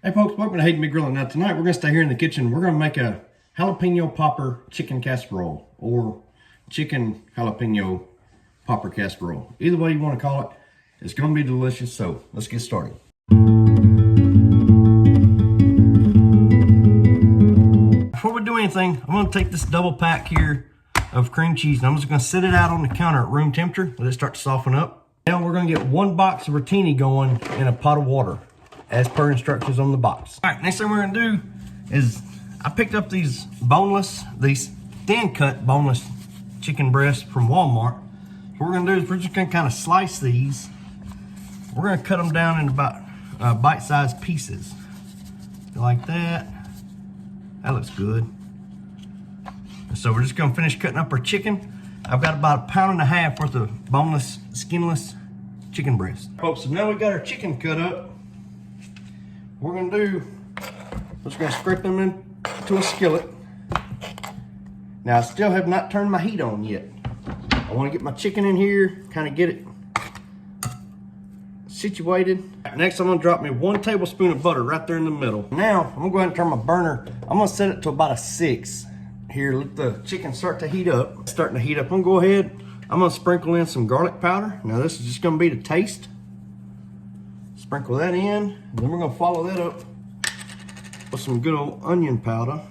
Hey folks, welcome to Hayden Me Grilling. Now tonight we're going to stay here in the kitchen. We're going to make a jalapeno popper chicken casserole or chicken jalapeno popper casserole. Either way you want to call it, it's going to be delicious. So let's get started. Before we do anything, I'm going to take this double pack here of cream cheese and I'm just going to sit it out on the counter at room temperature. Let it start to soften up. Now we're going to get 1 box of rotini going in a pot of water, as per instructions on the box. All right, next thing we're gonna do is I picked up these thin cut boneless chicken breasts from Walmart. So what we're gonna do is we're just gonna kind of slice these. We're gonna cut them down in about bite-sized pieces. Like that. That looks good. So we're just gonna finish cutting up our chicken. I've got about 1.5 pounds worth of boneless, skinless chicken breast. Folks, so now we got our chicken cut up. We're gonna do, we're just gonna scrape them into a skillet. Now I still have not turned my heat on yet. I wanna get my chicken in here, kind of get it situated. Next I'm gonna drop me 1 tablespoon of butter right there in the middle. Now I'm gonna go ahead and turn my burner. I'm gonna set it to about a 6. Here, let the chicken start to heat up. It's starting to heat up. I'm gonna go ahead, I'm gonna sprinkle in some garlic powder. Now this is just gonna be to taste. Sprinkle that in, and then we're gonna follow that up with some good old onion powder.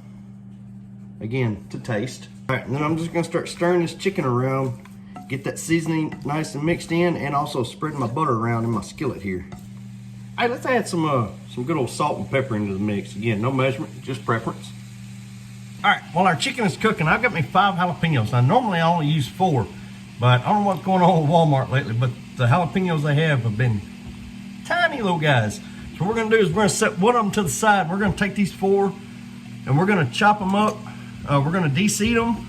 Again, to taste. All right, and then I'm just gonna start stirring this chicken around, get that seasoning nice and mixed in, and also spreading my butter around in my skillet here. All right, let's add some good old salt and pepper into the mix. Again, no measurement, just preference. All right, while our chicken is cooking, I've got me 5 jalapenos. Now, normally I only use 4, but I don't know what's going on with Walmart lately, but the jalapenos they have been tiny little guys. So what we're gonna do is we're gonna set one of them to the side. We're gonna take these 4 and we're gonna chop them up. We're gonna de-seed them,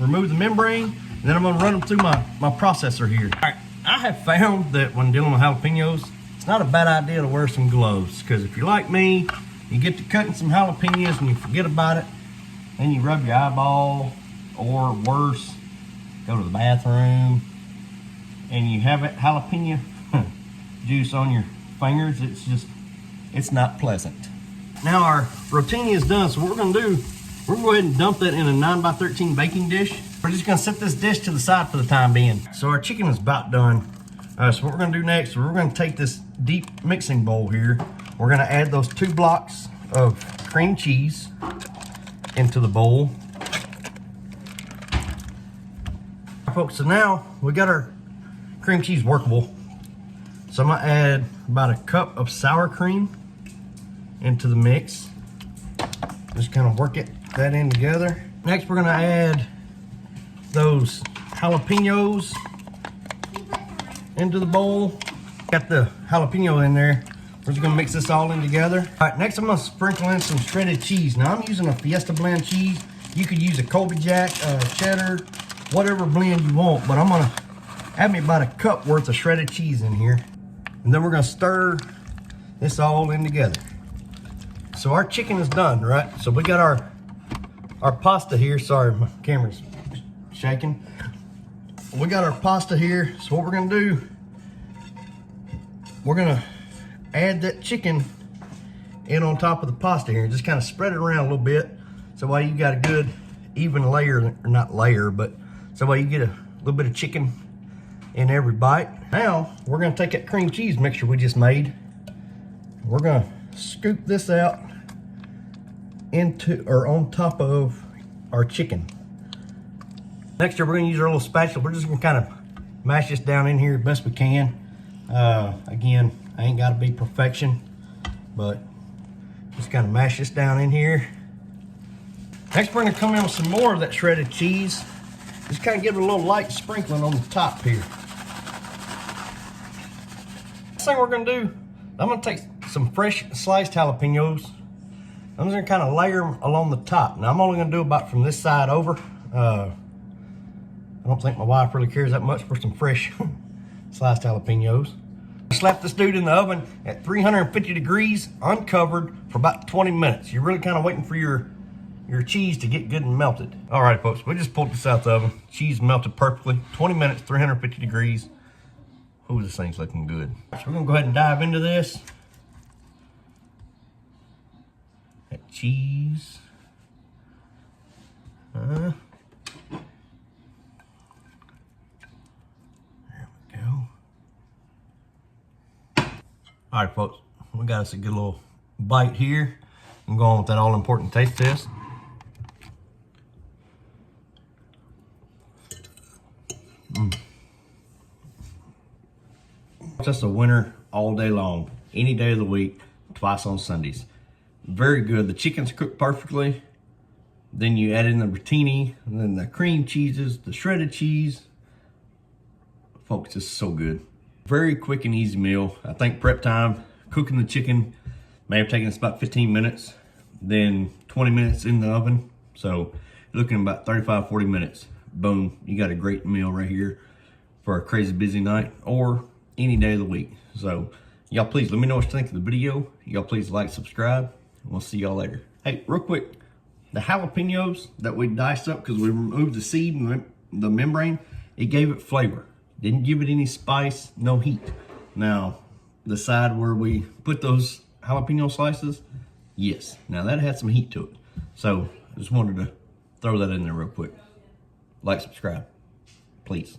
remove the membrane, and then I'm gonna run them through my processor here. All right, I have found that when dealing with jalapenos, it's not a bad idea to wear some gloves, because if you're like me, you get to cutting some jalapenos and you forget about it, and you rub your eyeball, or worse, go to the bathroom, and you have that jalapeno juice on your fingers. It's not pleasant. Now our rotini is done, so what we're gonna do, we're gonna go ahead and dump that in a 9x13 baking dish. We're just gonna set this dish to the side for the time being. So our chicken is about done. So what we're gonna do next, we're gonna take this deep mixing bowl here. We're gonna add those 2 blocks of cream cheese into the bowl. Folks, so now we got our cream cheese workable. So I'm gonna add about 1 cup of sour cream into the mix. Just kind of work that in together. Next, we're gonna add those jalapenos into the bowl. Got the jalapeno in there. We're just gonna mix this all in together. All right, next I'm gonna sprinkle in some shredded cheese. Now I'm using a Fiesta blend cheese. You could use a Colby Jack, cheddar, whatever blend you want, but I'm gonna add me about 1 cup worth of shredded cheese in here. And then we're gonna stir this all in together. So our chicken is done, right? So we got our pasta here. Sorry, my camera's shaking. We got our pasta here. So what we're gonna do, we're gonna add that chicken in on top of the pasta here. Just kind of spread it around a little bit. So while you got a good even layer, or not layer, but so while you get a little bit of chicken in every bite. Now we're gonna take that cream cheese mixture we just made. We're gonna scoop this out into or on top of our chicken. Next we're gonna use our little spatula. We're just gonna kind of mash this down in here as best we can. Again, I ain't gotta be perfection, but just kind of mash this down in here. Next we're gonna come in with some more of that shredded cheese. Just kind of give it a little light sprinkling on the top here. Next thing we're gonna do, I'm gonna take some fresh sliced jalapenos. I'm just gonna kind of layer them along the top. Now I'm only gonna do about from this side over. I don't think my wife really cares that much for some fresh sliced jalapenos. Slap this dude in the oven at 350 degrees, uncovered, for about 20 minutes. You're really kind of waiting for your cheese to get good and melted. All right, folks, we just pulled this out the oven. Cheese melted perfectly. 20 minutes, 350 degrees. Ooh, this thing's looking good. So we're gonna go ahead and dive into this. cheese. There we go. All right, folks, we got us a good little bite here. I'm going with that all-important taste test. Just a winner all day long, any day of the week, twice on Sundays. Very good. The chicken's cooked perfectly. Then you add in the rotini, and then the cream cheeses, the shredded cheese. Folks, it's so good. Very quick and easy meal. I think prep time, cooking the chicken, may have taken us about 15 minutes, then 20 minutes in the oven. So you're looking at about 35, 40 minutes. Boom, you got a great meal right here for a crazy busy night or any day of the week. So y'all please let me know what you think of the video. Y'all please like, subscribe, and we'll see y'all later. Hey, real quick, the jalapenos that we diced up because we removed the seed and the membrane, it gave it flavor. Didn't give it any spice, no heat. Now, the side where we put those jalapeno slices, yes. Now that had some heat to it. So I just wanted to throw that in there real quick. Like, subscribe, please.